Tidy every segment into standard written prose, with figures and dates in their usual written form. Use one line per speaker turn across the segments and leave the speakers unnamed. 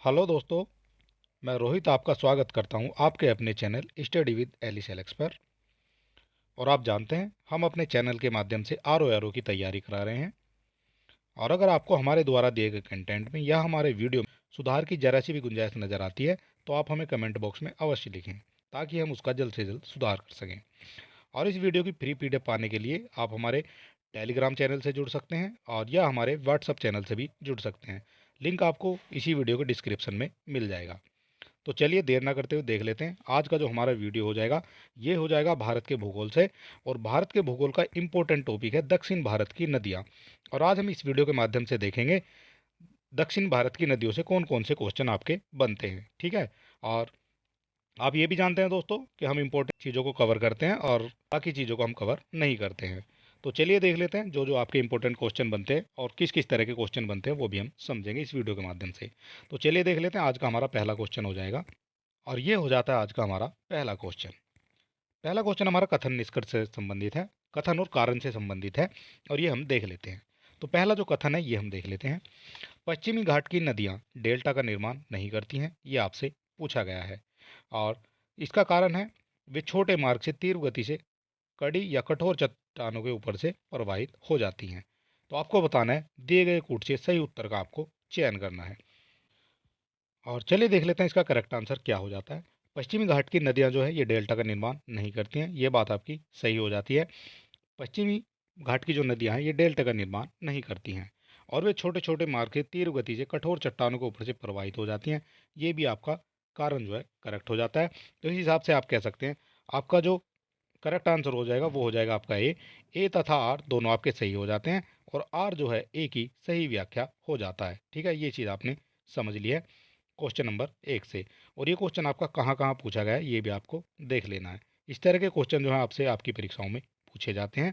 Hello दोस्तों। मैं रोहित आपका स्वागत करता हूं आपके अपने channel study with Alice Alex पर। और आप जानते हैं हम अपने चैनल के माध्यम से आर की तैयारी करा रहे हैं। और अगर आपको हमारे द्वारा दिए गए कंटेंट में या हमारे वीडियो में सुधार की जरा सी भी गुंजाइश नज़र आती है तो आप हमें कमेंट बॉक्स में अवश्य लिखें ताकि हम उसका जल्द से जल्द सुधार कर सकें। और इस वीडियो की फ्री पीडीएफ पाने के लिए आप हमारे टेलीग्राम चैनल से जुड़ सकते हैं और या हमारे व्हाट्सएप चैनल से भी जुड़ सकते हैं। लिंक आपको इसी वीडियो के डिस्क्रिप्शन में मिल जाएगा। तो चलिए देर ना करते हुए देख लेते हैं आज का जो हमारा वीडियो हो जाएगा। ये हो जाएगा भारत के भूगोल से। और भारत के भूगोल का इम्पोर्टेंट टॉपिक है दक्षिण भारत की नदियाँ। और आज हम इस वीडियो के माध्यम से देखेंगे दक्षिण भारत की नदियों से कौन कौन से क्वेश्चन आपके बनते हैं। ठीक है। और आप ये भी जानते हैं दोस्तों कि हम इम्पोर्टेंट चीज़ों को कवर करते हैं और बाकी चीज़ों को हम कवर नहीं करते हैं। तो चलिए देख लेते हैं जो जो आपके इंपॉर्टेंट क्वेश्चन बनते हैं और किस किस तरह के क्वेश्चन बनते हैं वो भी हम समझेंगे इस वीडियो के माध्यम से। तो चलिए देख लेते हैं आज का हमारा पहला क्वेश्चन हो जाएगा। और ये हो जाता है आज का हमारा पहला क्वेश्चन। पहला क्वेश्चन हमारा कथन निष्कर्ष से संबंधित है, कथन और कारण से संबंधित है। और ये हम देख लेते हैं। तो पहला जो कथन है ये हम देख लेते हैं। पश्चिमी घाट की नदियाँ डेल्टा का निर्माण नहीं करती हैं, ये आपसे पूछा गया है। और इसका कारण है वे छोटे मार्ग से तीव्र गति से कड़ी या कठोर चट्टानों के ऊपर से प्रवाहित हो जाती हैं। तो आपको बताना है दिए गए कूट से सही उत्तर का आपको चयन करना है। और चलिए देख लेते हैं इसका करेक्ट आंसर क्या हो जाता है। पश्चिमी घाट की नदियाँ जो है ये डेल्टा का निर्माण नहीं करती हैं, ये बात आपकी सही हो जाती है। पश्चिमी घाट की जो नदियाँ हैं ये डेल्टा का निर्माण नहीं करती हैं और वे छोटे छोटे मार्ग से तीव्र गति से कठोर चट्टानों के ऊपर से प्रवाहित हो जाती हैं। ये भी आपका कारण जो है करेक्ट हो जाता है। तो इस हिसाब से आप कह सकते हैं आपका जो करेक्ट आंसर हो जाएगा वो हो जाएगा आपका ए तथा आर दोनों आपके सही हो जाते हैं। और आर जो है ए की सही व्याख्या हो जाता है। ठीक है, ये चीज़ आपने समझ ली है क्वेश्चन नंबर 1 से। और ये क्वेश्चन आपका कहाँ कहाँ पूछा गया है ये भी आपको देख लेना है। इस तरह के क्वेश्चन जो है आपसे आपकी परीक्षाओं में पूछे जाते हैं।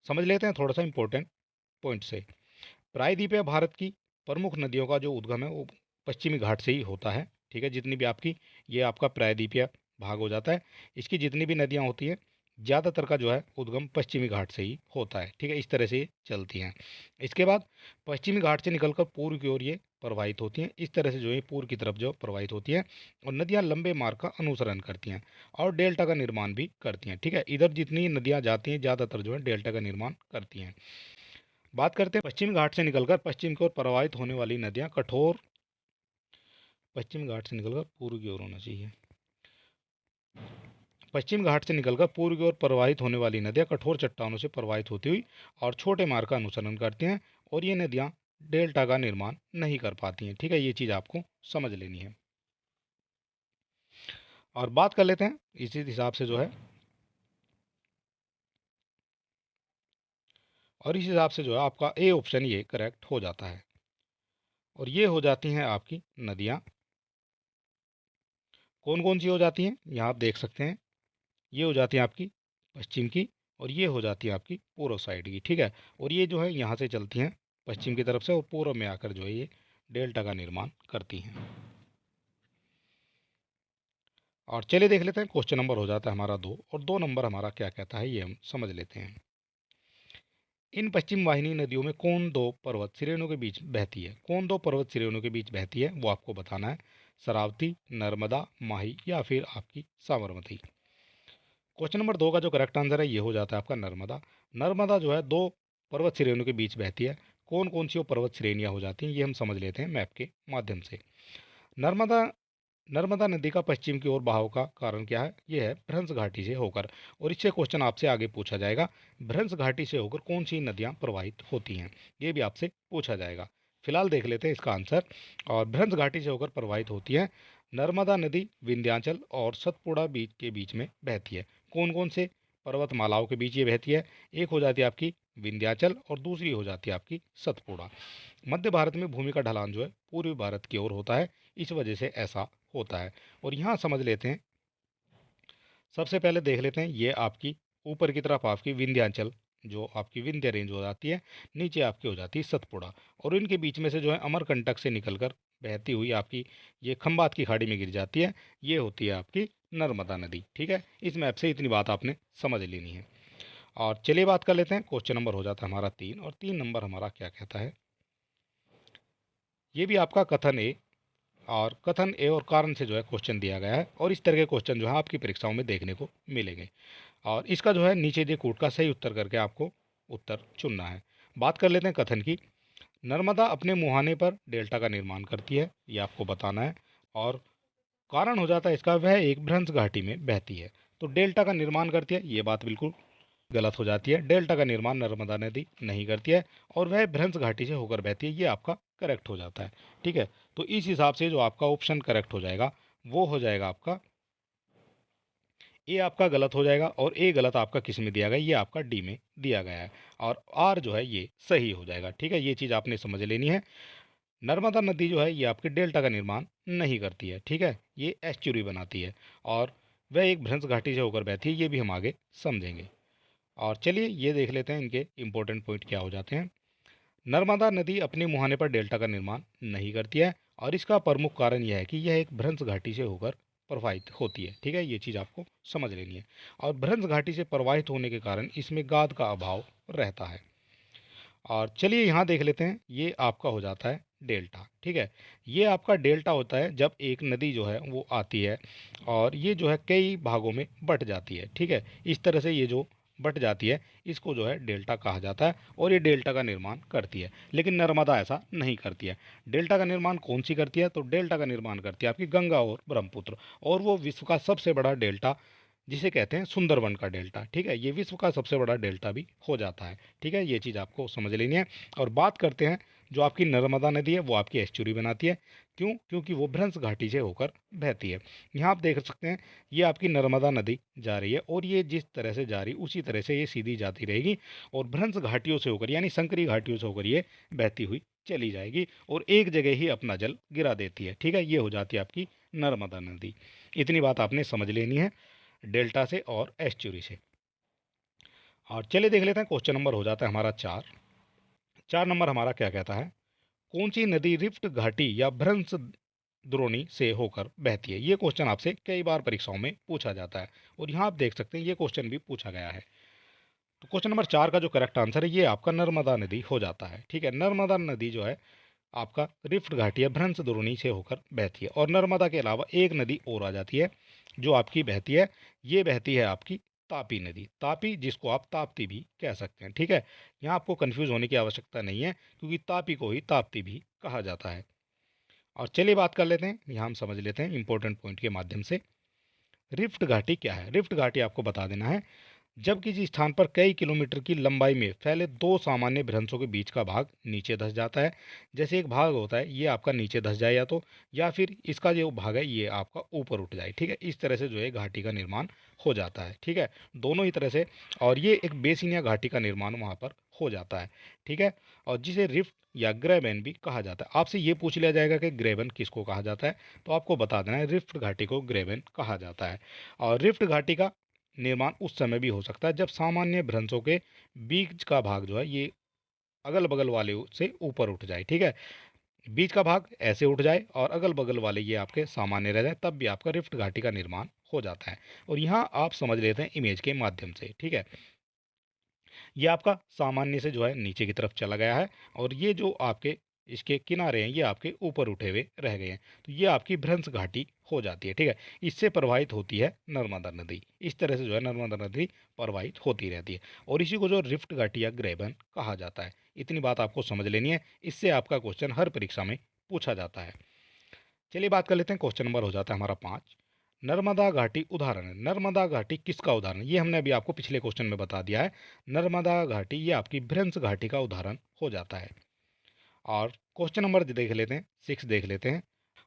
समझ लेते हैं थोड़ा सा इंपॉर्टेंट पॉइंट से। प्रायद्वीपीय भारत की प्रमुख नदियों का जो उद्गम है वो पश्चिमी घाट से ही होता है। ठीक है, जितनी भी आपकी ये आपका प्रायद्वीपीय भाग हो जाता है। इसकी जितनी भी नदियाँ होती हैं ज़्यादातर का जो है उद्गम पश्चिमी घाट से ही होता है। ठीक है, इस तरह से ये चलती हैं। इसके बाद पश्चिमी घाट से निकलकर पूर्व की ओर ये प्रवाहित होती हैं। इस तरह से जो है पूर्व की तरफ जो प्रवाहित होती हैं और नदियाँ लंबे मार्ग का अनुसरण करती हैं और डेल्टा का निर्माण भी करती हैं। ठीक है, इधर जितनी नदियाँ जाती हैं ज़्यादातर जो है डेल्टा का निर्माण करती हैं। बात करते हैं पश्चिम घाट से निकलकर पश्चिम की ओर प्रवाहित होने वाली नदियाँ कठोर। पश्चिम घाट से निकलकर पूर्व की ओर होना चाहिए। पश्चिम घाट से निकलकर पूर्व की ओर प्रवाहित होने वाली नदियाँ कठोर चट्टानों से प्रवाहित होती हुई और छोटे मार्ग का अनुसरण करती हैं और ये नदियाँ डेल्टा का निर्माण नहीं कर पाती हैं। ठीक है, ये चीज़ आपको समझ लेनी है। और बात कर लेते हैं इसी हिसाब से जो है और इस हिसाब से जो है आपका ए ऑप्शन ये करेक्ट हो जाता है। और ये हो जाती हैं आपकी नदियाँ कौन कौन सी हो जाती हैं यहाँ आप देख सकते हैं। ये हो जाती है आपकी पश्चिम की और ये हो जाती है आपकी पूर्व साइड की। ठीक है, और ये जो है यहाँ से चलती हैं पश्चिम की तरफ से और पूर्व में आकर जो है ये डेल्टा का निर्माण करती हैं। और चलिए देख लेते हैं क्वेश्चन नंबर हो जाता है हमारा 2 और 2 नंबर हमारा क्या कहता है ये हम समझ लेते हैं। इन पश्चिम वाहिनी नदियों में कौन दो पर्वत श्रेणियों के बीच बहती है? कौन दो पर्वत श्रेणियों के बीच बहती है वो आपको बताना है। शरावती, नर्मदा, माही या फिर आपकी साबरमती। क्वेश्चन नंबर 2 का जो करेक्ट आंसर है ये हो जाता है आपका नर्मदा। नर्मदा जो है दो पर्वत श्रेणियों के बीच बहती है। कौन कौन सी वो पर्वत श्रेणियाँ हो जाती हैं ये हम समझ लेते हैं मैप के माध्यम से। नर्मदा नर्मदा नदी का पश्चिम की ओर बहाव का कारण क्या है? ये है भ्रंश घाटी से होकर। और इससे क्वेश्चन आपसे आगे पूछा जाएगा भ्रंश घाटी से होकर कौन सी नदियाँ प्रवाहित होती हैं, ये भी आपसे पूछा जाएगा। फिलहाल देख लेते हैं इसका आंसर। और भ्रंश घाटी से होकर प्रवाहित होती है नर्मदा नदी विंध्याचल और सतपुड़ा बीच के बीच में बहती है। कौन कौन से पर्वतमालाओं के बीच ये बहती है? एक हो जाती है आपकी विंध्याचल और दूसरी हो जाती है आपकी सतपुड़ा। मध्य भारत में भूमि का ढलान जो है पूर्वी भारत की ओर होता है, इस वजह से ऐसा होता है। और यहाँ समझ लेते हैं सबसे पहले देख लेते हैं ये आपकी ऊपर की तरफ आपकी विंध्याचल जो आपकी विंध्य रेंज हो जाती है, नीचे आपकी हो जाती है सतपुड़ा। और इनके बीच में से जो है अमरकंटक से निकलकर बहती हुई आपकी ये खंबात की खाड़ी में गिर जाती है, ये होती है आपकी नर्मदा नदी। ठीक है, इस मैप से इतनी बात आपने समझ लेनी है। और चलिए बात कर लेते हैं क्वेश्चन नंबर हो जाता है हमारा 3 और 3 नंबर हमारा क्या कहता है। ये भी आपका कथन है और कथन ए और कारण से जो है क्वेश्चन दिया गया है, और इस तरह के क्वेश्चन जो है आपकी परीक्षाओं में देखने को मिलेंगे। और इसका जो है नीचे दिए कोड का सही उत्तर करके आपको उत्तर चुनना है। बात कर लेते हैं कथन की। नर्मदा अपने मुहाने पर डेल्टा का निर्माण करती है, ये आपको बताना है। और कारण हो जाता है इसका, वह एक भ्रंश घाटी में बहती है। तो डेल्टा का निर्माण करती है, ये बात बिल्कुल गलत हो जाती है। डेल्टा का निर्माण नर्मदा नदी नहीं करती है, और वह भ्रंश घाटी से होकर बहती है, ये आपका करेक्ट हो जाता है। ठीक है, तो इस हिसाब से जो आपका ऑप्शन करेक्ट हो जाएगा वो हो जाएगा आपका ए, आपका गलत हो जाएगा। और ए गलत आपका किस में दिया गया, ये आपका डी में दिया गया है। और आर जो है ये सही हो जाएगा। ठीक है, ये चीज़ आपने समझ लेनी है। नर्मदा नदी जो है ये आपके डेल्टा का निर्माण नहीं करती है। ठीक है, ये एस्चुरी बनाती है, और वह एक भ्रंश घाटी से होकर बहती है, ये भी हम आगे समझेंगे। और चलिए ये देख लेते हैं इनके इंपॉर्टेंट पॉइंट क्या हो जाते हैं। नर्मदा नदी अपने मुहाने पर डेल्टा का निर्माण नहीं करती है, और इसका प्रमुख कारण यह है कि यह एक भ्रंश घाटी से होकर प्रवाहित होती है। ठीक है, ये चीज़ आपको समझ लेनी है। और भ्रंश घाटी से प्रवाहित होने के कारण इसमें गाद का अभाव रहता है। और चलिए यहाँ देख लेते हैं, ये आपका हो जाता है डेल्टा। ठीक है, ये आपका डेल्टा होता है जब एक नदी जो है वो आती है, और ये जो है कई भागों में बट जाती है। ठीक है, इस तरह से ये जो बट जाती है इसको जो है डेल्टा कहा जाता है, और ये डेल्टा का निर्माण करती है। लेकिन नर्मदा ऐसा नहीं करती है। डेल्टा का निर्माण कौन सी करती है, तो डेल्टा का निर्माण करती है आपकी गंगा और ब्रह्मपुत्र, और वो विश्व का सबसे बड़ा डेल्टा जिसे कहते हैं सुंदरवन का डेल्टा। ठीक है, ये विश्व का सबसे बड़ा डेल्टा भी हो जाता है। ठीक है, ये चीज़ आपको समझ लेनी है। और बात करते हैं, जो आपकी नर्मदा नदी है वो आपकी एस्चुरी बनाती है। क्यों? क्योंकि वो भ्रंश घाटी से होकर बहती है। यहाँ आप देख सकते हैं, ये आपकी नर्मदा नदी जा रही है, और ये जिस तरह से जा रही उसी तरह से ये सीधी जाती रहेगी, और भ्रंश घाटियों से होकर यानी संकरी घाटियों से होकर ये बहती हुई चली जाएगी, और एक जगह ही अपना जल गिरा देती है। ठीक है, ये हो जाती है आपकी नर्मदा नदी। इतनी बात आपने समझ लेनी है डेल्टा से और एस्चुरी से। और चलिए देख लेते हैं, क्वेश्चन नंबर हो जाता है हमारा 4। 4 नंबर हमारा क्या कहता है, कौन सी नदी रिफ्ट घाटी या भ्रंश द्रोणी से होकर बहती है। ये क्वेश्चन आपसे कई बार परीक्षाओं में पूछा जाता है, और यहाँ आप देख सकते हैं ये क्वेश्चन भी पूछा गया है। तो क्वेश्चन नंबर 4 का जो करेक्ट आंसर है ये आपका नर्मदा नदी हो जाता है। ठीक है, नर्मदा नदी जो है आपका रिफ्ट घाटी या भ्रंश द्रोणी से होकर बहती है, और नर्मदा के अलावा एक नदी और आ जाती है जो आपकी बहती है, ये बहती है आपकी तापी नदी। तापी, जिसको आप ताप्ती भी कह सकते हैं। ठीक है, यहाँ आपको कंफ्यूज होने की आवश्यकता नहीं है, क्योंकि तापी को ही ताप्ती भी कहा जाता है। और चलिए बात कर लेते हैं, यहाँ हम समझ लेते हैं इंपॉर्टेंट पॉइंट के माध्यम से। रिफ्ट घाटी क्या है? रिफ्ट घाटी आपको बता देना है, जब किसी स्थान पर कई किलोमीटर की लंबाई में फैले दो सामान्य भ्रंशों के बीच का भाग नीचे धंस जाता है। जैसे एक भाग होता है ये आपका नीचे धंस जाए, या फिर इसका जो भाग है ये आपका ऊपर उठ जाए। ठीक है, इस तरह से जो है घाटी का निर्माण हो जाता है। ठीक है, दोनों ही तरह से। और ये एक बेसिन या घाटी का निर्माण वहाँ पर हो जाता है। ठीक है, और जिसे रिफ्ट या ग्रेबन भी कहा जाता है। आपसे ये पूछ लिया जाएगा कि ग्रेबन किसको कहा जाता है, तो आपको बता देना है रिफ्ट घाटी को ग्रेबन कहा जाता है। और रिफ्ट घाटी का निर्माण उस समय भी हो सकता है जब सामान्य भ्रंशों के बीच का भाग जो है ये अगल बगल वाले से ऊपर उठ जाए। ठीक है, बीच का भाग ऐसे उठ जाए और अगल बगल वाले ये आपके सामान्य रह जाए, तब भी आपका रिफ्ट घाटी का निर्माण हो जाता है। और यहाँ आप समझ लेते हैं इमेज के माध्यम से। ठीक है, ये आपका सामान्य से जो है नीचे की तरफ चला गया है, और ये जो आपके इसके किनारे हैं ये आपके ऊपर उठे हुए रह गए हैं, तो ये आपकी भ्रंश घाटी हो जाती है। ठीक है, इससे प्रवाहित होती है नर्मदा नदी। इस तरह से जो है नर्मदा नदी प्रवाहित होती रहती है, और इसी को जो रिफ्ट घाटी या ग्रेबन कहा जाता है। इतनी बात आपको समझ लेनी है, इससे आपका क्वेश्चन हर परीक्षा में पूछा जाता है। चलिए बात कर लेते हैं, क्वेश्चन नंबर हो जाता है हमारा 5। नर्मदा घाटी उदाहरण है। नर्मदा घाटी किसका उदाहरण है? ये हमने अभी आपको पिछले क्वेश्चन में बता दिया है। नर्मदा घाटी ये आपकी भ्रंश घाटी का उदाहरण हो जाता है। और क्वेश्चन नंबर देख लेते हैं, 6 देख लेते हैं।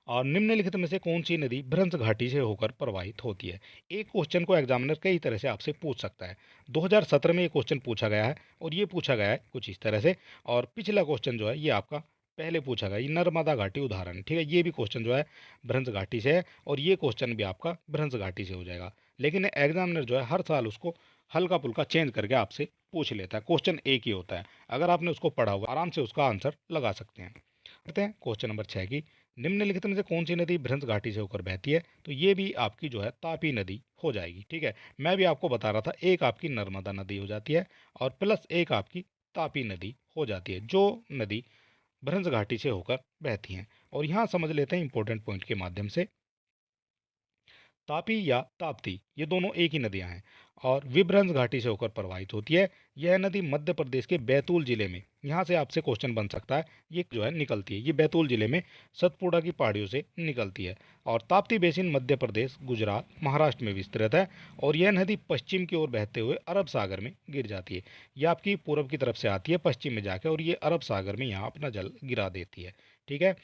और निम्नलिखित में से कौन सी नदी भ्रंश घाटी से होकर प्रवाहित होती है? एक क्वेश्चन को एग्जामिनर कई तरह से आपसे पूछ सकता है। 2017 में ये क्वेश्चन पूछा गया है, और ये पूछा गया है कुछ इस तरह से। और पिछला क्वेश्चन जो है ये आपका पहले पूछा गया, ये नर्मदा घाटी उदाहरण। ठीक है, ये भी क्वेश्चन जो है भ्रंश घाटी से है, और ये क्वेश्चन भी आपका भ्रंश घाटी से हो जाएगा। लेकिन एग्जामिनर जो है हर साल उसको हल्का पुल्का चेंज करके आपसे पूछ लेता है, क्वेश्चन एक ही होता है। अगर आपने उसको पढ़ा हुआ आराम से उसका आंसर लगा सकते हैं। करते हैं क्वेश्चन नंबर 6 की। निम्नलिखित में से कौन सी नदी भ्रंश घाटी से होकर बहती है? तो ये भी आपकी जो है तापी नदी हो जाएगी। ठीक है, मैं भी आपको बता रहा था, एक आपकी नर्मदा नदी हो जाती है, और प्लस एक आपकी तापी नदी हो जाती है, जो नदी भ्रंश घाटी से होकर बहती हैं। और यहाँ समझ लेते हैं इंपॉर्टेंट पॉइंट के माध्यम से। तापी या ताप्ती ये दोनों एक ही नदियां हैं और विभ्रंश घाटी से होकर प्रवाहित होती है। यह नदी मध्य प्रदेश के बैतूल जिले में, यहाँ से आपसे क्वेश्चन बन सकता है, ये जो है निकलती है। ये बैतूल जिले में सतपुड़ा की पहाड़ियों से निकलती है। और ताप्ती बेसिन मध्य प्रदेश, गुजरात, महाराष्ट्र में विस्तृत है और यह नदी पश्चिम की ओर बहते हुए अरब सागर में गिर जाती है। यह आपकी पूर्व की तरफ से आती है पश्चिम में जाकर और ये अरब सागर में यहाँ अपना जल गिरा देती है। ठीक है।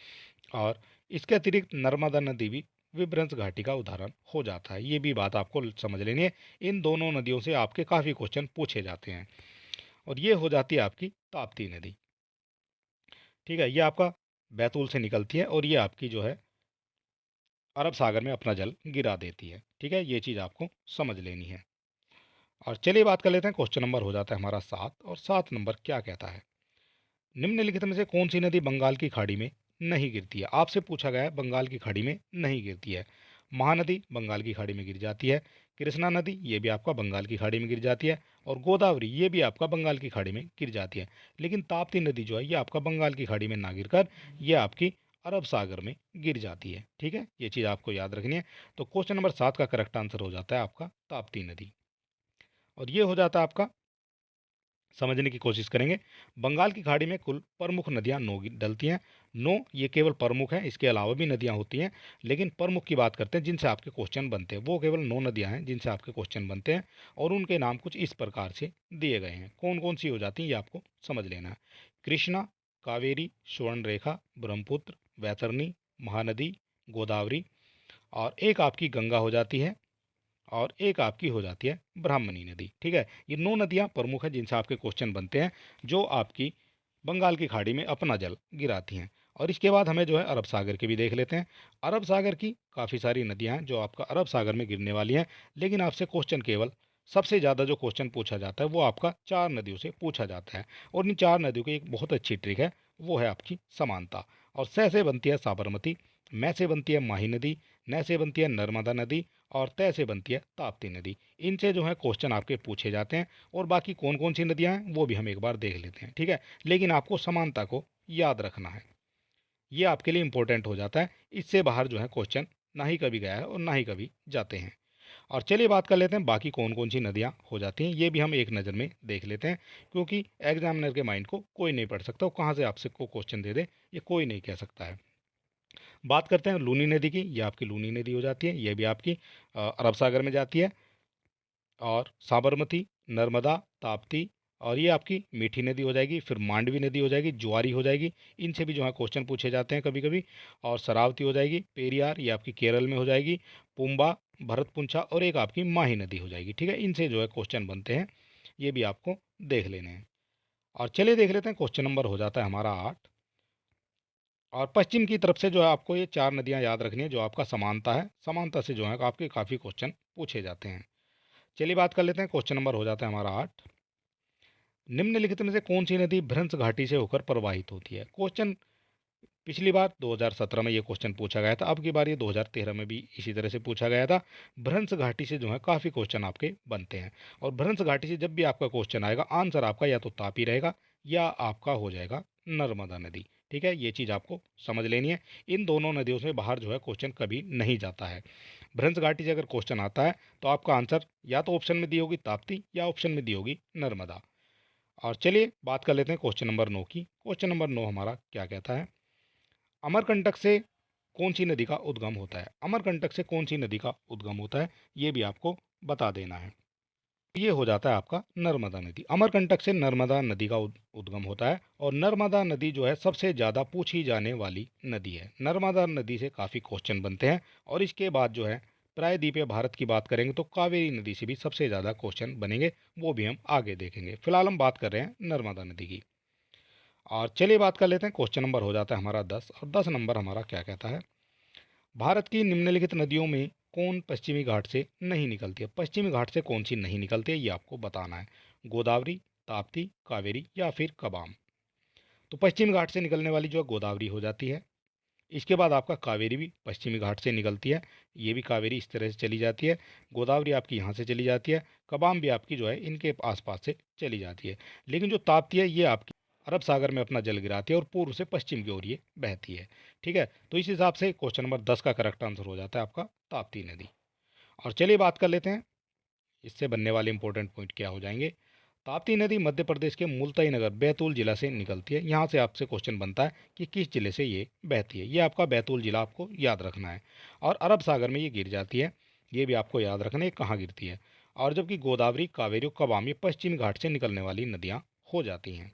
और इसके अतिरिक्त नर्मदा नदी भी विभ्रंश घाटी का उदाहरण हो जाता है। ये भी बात आपको समझ लेनी है। इन दोनों नदियों से आपके काफ़ी क्वेश्चन पूछे जाते हैं। और ये हो जाती है आपकी ताप्ती नदी। ठीक है, ये आपका बैतूल से निकलती है और ये आपकी जो है अरब सागर में अपना जल गिरा देती है। ठीक है, ये चीज़ आपको समझ लेनी है। और चलिए बात कर लेते हैं, क्वेश्चन नंबर हो जाता है हमारा 7। और 7 नंबर क्या कहता है, निम्नलिखित में से कौन सी नदी बंगाल की खाड़ी में नहीं गिरती है। आपसे पूछा गया है बंगाल की खाड़ी में नहीं गिरती है। महानदी बंगाल की खाड़ी में गिर जाती है, कृष्णा नदी ये भी आपका बंगाल की खाड़ी में गिर जाती है, और गोदावरी ये भी आपका बंगाल की खाड़ी में गिर जाती है। लेकिन ताप्ती नदी जो है ये आपका बंगाल की खाड़ी में ना गिरकर ये आपकी अरब सागर में गिर जाती है। ठीक है, ये चीज़ आपको याद रखनी है। तो क्वेश्चन नंबर 7 का करेक्ट आंसर हो जाता है आपका ताप्ती नदी। और ये हो जाता है आपका, समझने की कोशिश करेंगे। बंगाल की खाड़ी में कुल प्रमुख नदियां 9 डलती हैं। 9 ये केवल प्रमुख हैं, इसके अलावा भी नदियां होती हैं, लेकिन प्रमुख की बात करते हैं जिनसे आपके क्वेश्चन बनते हैं। वो केवल 9 नदियां हैं जिनसे आपके क्वेश्चन बनते हैं और उनके नाम कुछ इस प्रकार से दिए गए हैं। कौन कौन सी हो जाती हैं ये आपको समझ लेना है। कृष्णा, कावेरी, स्वर्णरेखा, ब्रह्मपुत्र, वैतरणी, महानदी, गोदावरी, और एक आपकी गंगा हो जाती है, और एक आपकी हो जाती है ब्राह्मणी नदी। ठीक है, ये 9 नदियां प्रमुख हैं जिनसे आपके क्वेश्चन बनते हैं, जो आपकी बंगाल की खाड़ी में अपना जल गिराती हैं। और इसके बाद हमें जो है अरब सागर की भी देख लेते हैं। अरब सागर की काफ़ी सारी नदियां हैं जो आपका अरब सागर में गिरने वाली हैं, लेकिन आपसे क्वेश्चन केवल सबसे ज़्यादा जो क्वेश्चन पूछा जाता है वो आपका 4 नदियों से पूछा जाता है। और इन 4 नदियों की एक बहुत अच्छी ट्रिक है, वो है आपकी समानता। और से बनती है साबरमती, मैं से बनती है माही नदी, न से बनती है नर्मदा नदी, और तय से बनती है ताप्ती नदी। इनसे जो है क्वेश्चन आपके पूछे जाते हैं। और बाकी कौन कौन सी नदियां हैं वो भी हम एक बार देख लेते हैं। ठीक है, लेकिन आपको समानता को याद रखना है, ये आपके लिए इंपॉर्टेंट हो जाता है। इससे बाहर जो है क्वेश्चन ना ही कभी गया है और ना ही कभी जाते हैं। और चलिए बात कर लेते हैं बाकी कौन कौन सी नदियाँ हो जाती हैं, ये भी हम एक नज़र में देख लेते हैं, क्योंकि एग्जामिनर के माइंड को कोई नहीं पढ़ सकता, वो कहाँ से आपसे को क्वेश्चन दे दे ये कोई नहीं कह सकता है। बात करते हैं लूनी नदी की, ये आपकी लूनी नदी हो जाती है, ये भी आपकी अरब सागर में जाती है। और साबरमती, नर्मदा, ताप्ती, और ये आपकी मीठी नदी हो जाएगी। फिर मांडवी नदी हो जाएगी, ज्वारी हो जाएगी, इनसे भी जो है क्वेश्चन पूछे जाते हैं कभी कभी। और शरावती हो जाएगी, पेरियार ये आपकी केरल में हो जाएगी, पुम्बा, भरतपुंछा, और एक आपकी माही नदी हो जाएगी। ठीक है, इनसे जो है क्वेश्चन बनते हैं, ये भी आपको देख लेने हैं। और चलिए देख लेते हैं, क्वेश्चन नंबर हो जाता है हमारा 8। और पश्चिम की तरफ से जो है आपको ये 4 नदियाँ याद रखनी है जो आपका समानता है, समानता से जो है आपके काफ़ी क्वेश्चन पूछे जाते हैं। चलिए बात कर लेते हैं, क्वेश्चन नंबर हो जाता है हमारा 8। निम्नलिखित में से कौन सी नदी भ्रंश घाटी से होकर प्रवाहित होती है। क्वेश्चन पिछली बार 2017 में ये क्वेश्चन पूछा गया था, अब की बार ये 2013 में भी इसी तरह से पूछा गया था। भ्रंश घाटी से जो है काफ़ी क्वेश्चन आपके बनते हैं। और भ्रंश घाटी से जब भी आपका क्वेश्चन आएगा, आंसर आपका या तो तापी रहेगा या आपका हो जाएगा नर्मदा नदी। ठीक है, ये चीज़ आपको समझ लेनी है। इन दोनों नदियों से बाहर जो है क्वेश्चन कभी नहीं जाता है। भ्रंश घाटी से अगर क्वेश्चन आता है तो आपका आंसर या तो ऑप्शन में दी होगी ताप्ती या ऑप्शन में दी होगी नर्मदा। और चलिए बात कर लेते हैं क्वेश्चन नंबर 9 की। क्वेश्चन नंबर 9 हमारा क्या कहता है, अमरकंटक से कौन सी नदी का उद्गम होता है। अमरकंटक से कौन सी नदी का उद्गम होता है ये भी आपको बता देना है। ये हो जाता है आपका नर्मदा नदी। अमरकंटक से नर्मदा नदी का उद्गम होता है। और नर्मदा नदी जो है सबसे ज़्यादा पूछी जाने वाली नदी है। नर्मदा नदी से काफ़ी क्वेश्चन बनते हैं। और इसके बाद जो है प्रायद्वीपीय भारत की बात करेंगे तो कावेरी नदी से भी सबसे ज़्यादा क्वेश्चन बनेंगे, वो भी हम आगे देखेंगे। फिलहाल हम बात कर रहे हैं नर्मदा नदी की। और चलिए बात कर लेते हैं, क्वेश्चन नंबर हो जाता है हमारा 10। और 10 नंबर हमारा क्या कहता है, भारत की निम्नलिखित नदियों में कौन पश्चिमी घाट से नहीं निकलती है। पश्चिमी घाट से कौन सी नहीं निकलती है ये आपको बताना है। गोदावरी, ताप्ती, कावेरी या फिर कबाम। तो पश्चिमी घाट से निकलने वाली जो है गोदावरी हो जाती है। इसके बाद आपका कावेरी भी पश्चिमी घाट से निकलती है, ये भी कावेरी इस तरह से चली जाती है। गोदावरी आपकी यहाँ से चली जाती है। कबाम भी आपकी जो है इनके आसपास से चली जाती है। लेकिन जो ताप्ती है ये आपकी अरब सागर में अपना जल गिराती है और पूर्व से पश्चिम की ओर ये बहती है। ठीक है, तो इस हिसाब से क्वेश्चन नंबर 10 का करेक्ट आंसर हो जाता है आपका ताप्ती नदी। और चलिए बात कर लेते हैं इससे बनने वाले इंपॉर्टेंट पॉइंट क्या हो जाएंगे। ताप्ती नदी मध्य प्रदेश के मुल्ताई नगर बैतूल जिला से निकलती है। यहाँ से आपसे क्वेश्चन बनता है कि किस जिले से ये बहती है। ये आपका बैतूल जिला आपको याद रखना है। और अरब सागर में ये गिर जाती है, ये भी आपको याद रखना है कहाँ गिरती है। और जबकि गोदावरी, कावेरी और कवाम ये पश्चिमी घाट से निकलने वाली नदियाँ हो जाती हैं।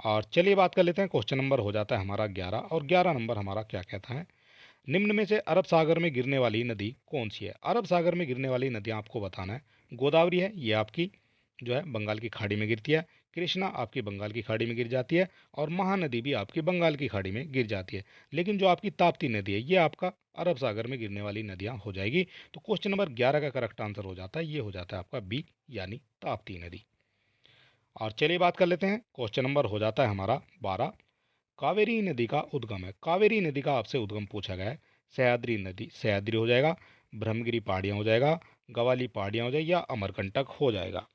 और चलिए बात कर लेते हैं, क्वेश्चन नंबर हो जाता है हमारा 11। और 11 नंबर हमारा क्या कहता है, निम्न में से अरब सागर में गिरने वाली नदी कौन सी है। अरब सागर में गिरने वाली नदियाँ आपको बताना है। गोदावरी है, ये आपकी जो है बंगाल की खाड़ी में गिरती है। कृष्णा आपकी बंगाल की खाड़ी में गिर जाती है। और महानदी भी आपकी बंगाल की खाड़ी में गिर जाती है। लेकिन जो आपकी ताप्ती नदी है ये आपका अरब सागर में गिरने वाली नदियाँ हो जाएगी। तो क्वेश्चन नंबर 11 का करेक्ट आंसर हो जाता है, ये हो जाता है आपका बी यानी ताप्ती नदी। और चलिए बात कर लेते हैं, क्वेश्चन नंबर हो जाता है हमारा 12। कावेरी नदी का उद्गम है। कावेरी नदी का आपसे उद्गम पूछा गया है। सह्याद्री नदी, सह्याद्री हो जाएगा, ब्रह्मगिरी पहाड़ियाँ हो जाएगा, गवाली पहाड़ियाँ हो जाएगी या अमरकंटक हो जाएगा।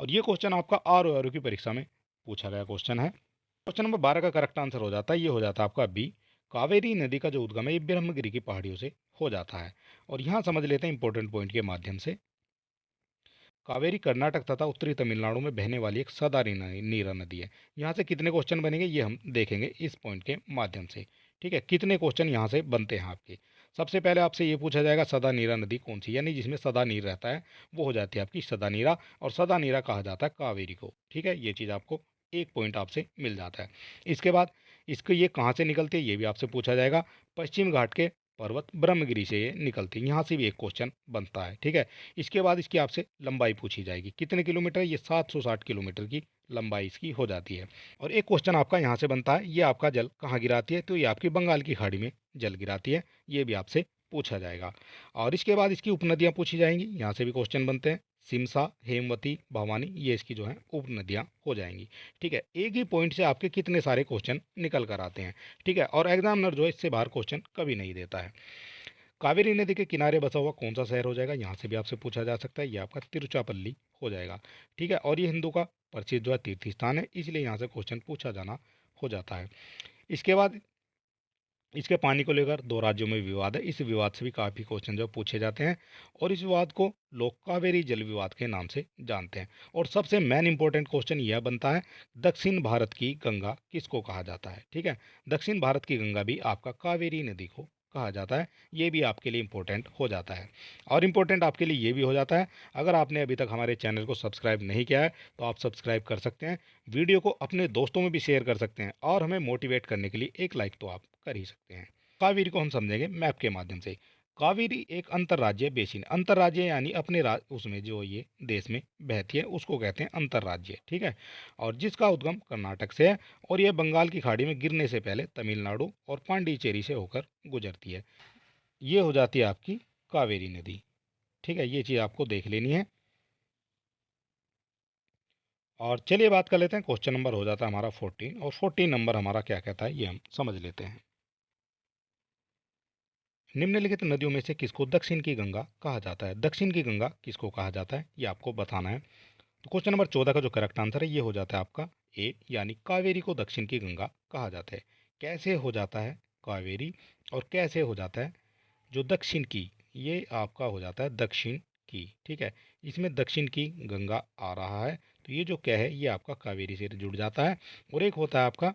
और ये क्वेश्चन आपका आर ओ आर ओ की परीक्षा में पूछा गया क्वेश्चन है। क्वेश्चन नंबर 12 का करेक्ट आंसर हो जाता है, ये हो जाता है आपका बी। कावेरी नदी का जो उद्गम है ये ब्रह्मगिरी की पहाड़ियों से हो जाता है। और यहाँ समझ लेते हैं इंपॉर्टेंट पॉइंट के माध्यम से। कावेरी कर्नाटक तथा उत्तरी तमिलनाडु में बहने वाली एक सदारी नीरा नदी है। यहाँ से कितने क्वेश्चन बनेंगे ये हम देखेंगे इस पॉइंट के माध्यम से। ठीक है, कितने क्वेश्चन यहाँ से बनते हैं आपके। सबसे पहले आपसे ये पूछा जाएगा सदा नीरा नदी कौन सी, यानी जिसमें सदा नीर रहता है वो हो जाती है आपकी सदा नीरा। और सदा नीरा कहा जाता है कावेरी को। ठीक है, ये चीज़ आपको एक पॉइंट आपसे मिल जाता है। इसके बाद इसको ये कहाँ से निकलती है ये भी आपसे पूछा जाएगा। पश्चिम घाट के पर्वत ब्रह्मगिरी से ये निकलती है, यहाँ से भी एक क्वेश्चन बनता है। ठीक है, इसके बाद इसकी आपसे लंबाई पूछी जाएगी, कितने किलोमीटर, ये 760 किलोमीटर की लंबाई इसकी हो जाती है। और एक क्वेश्चन आपका यहाँ से बनता है, ये आपका जल कहाँ गिराती है, तो ये आपकी बंगाल की खाड़ी में जल गिराती है, ये भी आपसे पूछा जाएगा। और इसके बाद इसकी उपनदियाँ पूछी जाएंगी, यहाँ से भी क्वेश्चन बनते हैं। सिमसा, हेमवती, भवानी ये इसकी जो है उपनदियाँ हो जाएंगी। ठीक है, एक ही पॉइंट से आपके कितने सारे क्वेश्चन निकल कर आते हैं। ठीक है, और एग्जामिनर जो है इससे बाहर क्वेश्चन कभी नहीं देता है। कावेरी नदी के किनारे बसा हुआ कौन सा शहर हो जाएगा, यहाँ से भी आपसे पूछा जा सकता है, ये आपका तिरुचापल्ली हो जाएगा। ठीक है, और ये हिंदू का प्रसिद्ध जो है तीर्थ स्थान है, इसलिए यहाँ से क्वेश्चन पूछा जाना हो जाता है। इसके बाद इसके पानी को लेकर दो राज्यों में विवाद है, इस विवाद से भी काफ़ी क्वेश्चन जो पूछे जाते हैं। और इस विवाद को लोग कावेरी जल विवाद के नाम से जानते हैं। और सबसे मेन इंपॉर्टेंट क्वेश्चन यह बनता है, दक्षिण भारत की गंगा किसको कहा जाता है। ठीक है, दक्षिण भारत की गंगा भी आपका कावेरी नदी को कहा जाता है, ये भी आपके लिए इम्पोर्टेंट हो जाता है। और इम्पोर्टेंट आपके लिए ये भी हो जाता है, अगर आपने अभी तक हमारे चैनल को सब्सक्राइब नहीं किया है तो आप सब्सक्राइब कर सकते हैं, वीडियो को अपने दोस्तों में भी शेयर कर सकते हैं, और हमें मोटिवेट करने के लिए एक लाइक तो आप कर ही सकते हैं। कावेरी को हम समझेंगे मैप के माध्यम से। कावेरी एक अंतर्राज्यीय बेसिन, अंतर्राज्य यानी अपने उसमें जो ये देश में बहती है उसको कहते हैं अंतर्राज्यीय। ठीक है, और जिसका उद्गम कर्नाटक से है, और यह बंगाल की खाड़ी में गिरने से पहले तमिलनाडु और पांडिचेरी से होकर गुजरती है, ये हो जाती है आपकी कावेरी नदी। ठीक है, ये चीज़ आपको देख लेनी है। और चलिए बात कर लेते हैं, क्वेश्चन नंबर हो जाता है हमारा 14। और 14 नंबर हमारा क्या कहता है ये हम समझ लेते हैं। निम्नलिखित नदियों में से किसको दक्षिण की गंगा कहा जाता है, दक्षिण की गंगा किसको कहा जाता है ये आपको बताना है। तो क्वेश्चन नंबर 14 का जो करेक्ट आंसर है ये हो जाता है आपका ए, यानी कावेरी को दक्षिण की गंगा कहा जाता है। कैसे हो जाता है कावेरी, और कैसे हो जाता है जो दक्षिण की, ये आपका हो जाता है दक्षिण की। ठीक है, इसमें दक्षिण की गंगा आ रहा है, तो ये जो क्या है ये आपका कावेरी से जुड़ जाता है। और एक होता है आपका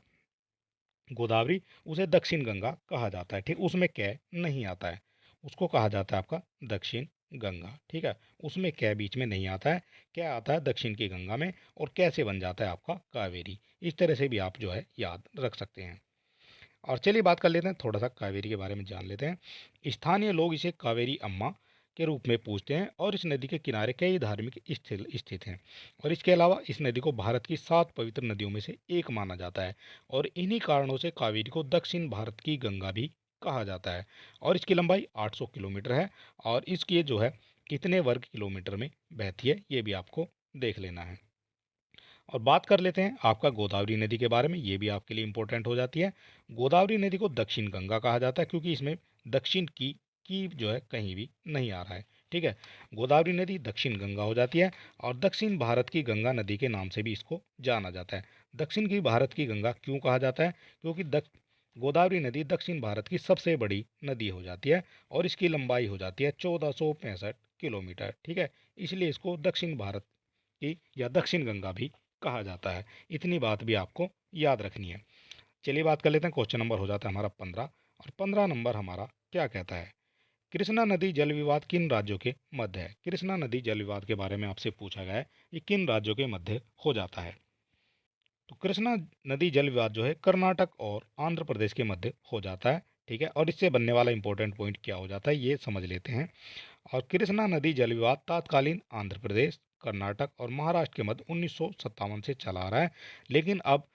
गोदावरी, उसे दक्षिण गंगा कहा जाता है। ठीक, उसमें कै नहीं आता है, उसको कहा जाता है आपका दक्षिण गंगा। ठीक है, उसमें कै बीच में नहीं आता है, क्या आता है दक्षिण की गंगा में, और कैसे बन जाता है आपका कावेरी। इस तरह से भी आप जो है याद रख सकते हैं। और चलिए बात कर लेते हैं, थोड़ा सा कावेरी के बारे में जान लेते हैं। स्थानीय लोग इसे कावेरी अम्मा के रूप में पूजते हैं, और इस नदी के किनारे कई धार्मिक स्थल स्थित हैं। और इसके अलावा इस नदी को भारत की 7 पवित्र नदियों में से एक माना जाता है। और इन्हीं कारणों से कावेरी को दक्षिण भारत की गंगा भी कहा जाता है। और इसकी लंबाई 800 किलोमीटर है, और इसकी जो है कितने वर्ग किलोमीटर में बहती है ये भी आपको देख लेना है। और बात कर लेते हैं आपका गोदावरी नदी के बारे में, ये भी आपके लिए इंपॉर्टेंट हो जाती है। गोदावरी नदी को दक्षिण गंगा कहा जाता है, क्योंकि इसमें दक्षिण की जो है कहीं भी नहीं आ रहा है। ठीक है, गोदावरी नदी दक्षिण गंगा हो जाती है, और दक्षिण भारत की गंगा नदी के नाम से भी इसको जाना जाता है। दक्षिण की भारत की गंगा क्यों कहा जाता है? क्योंकि गोदावरी नदी दक्षिण भारत की सबसे बड़ी नदी हो जाती है और इसकी लंबाई हो जाती है 1465 किलोमीटर। ठीक है, इसलिए इसको दक्षिण भारत की या दक्षिण गंगा भी कहा जाता है। इतनी बात भी आपको याद रखनी है। चलिए बात कर लेते हैं, क्वेश्चन नंबर हो जाता है हमारा 15। और 15 नंबर हमारा क्या कहता है? कृष्णा नदी जल विवाद किन राज्यों के मध्य है? कृष्णा नदी जल विवाद के बारे में आपसे पूछा गया है, ये किन राज्यों के मध्य हो जाता है? तो कृष्णा नदी जल विवाद जो है कर्नाटक और आंध्र प्रदेश के मध्य हो जाता है। ठीक है, और इससे बनने वाला इंपॉर्टेंट पॉइंट क्या हो जाता है ये समझ लेते हैं। और कृष्णा नदी जल विवाद तात्कालीन आंध्र प्रदेश, कर्नाटक और महाराष्ट्र के मध्य 1957 से चला आ रहा है। लेकिन अब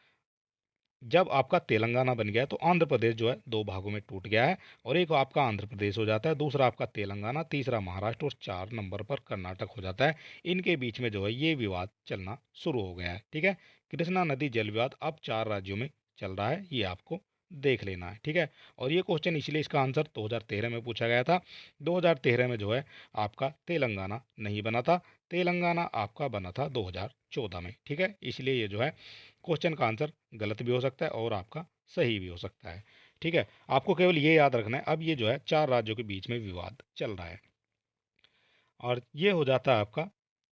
जब आपका तेलंगाना बन गया तो आंध्र प्रदेश जो है दो भागों में टूट गया है और एक आपका आंध्र प्रदेश हो जाता है, दूसरा आपका तेलंगाना, तीसरा महाराष्ट्र और 4 नंबर पर कर्नाटक हो जाता है। इनके बीच में जो है ये विवाद चलना शुरू हो गया है। ठीक है, कृष्णा नदी जल विवाद अब 4 राज्यों में चल रहा है, ये आपको देख लेना है। ठीक है, और ये क्वेश्चन इसलिए इसका आंसर 2013 में पूछा गया था। 2013 में जो है आपका तेलंगाना नहीं बना था, तेलंगाना आपका बना था 2014 में। ठीक है, इसलिए ये जो है क्वेश्चन का आंसर गलत भी हो सकता है और आपका सही भी हो सकता है। ठीक है, आपको केवल ये याद रखना है, अब ये जो है 4 राज्यों के बीच में विवाद चल रहा है। और ये हो जाता है आपका,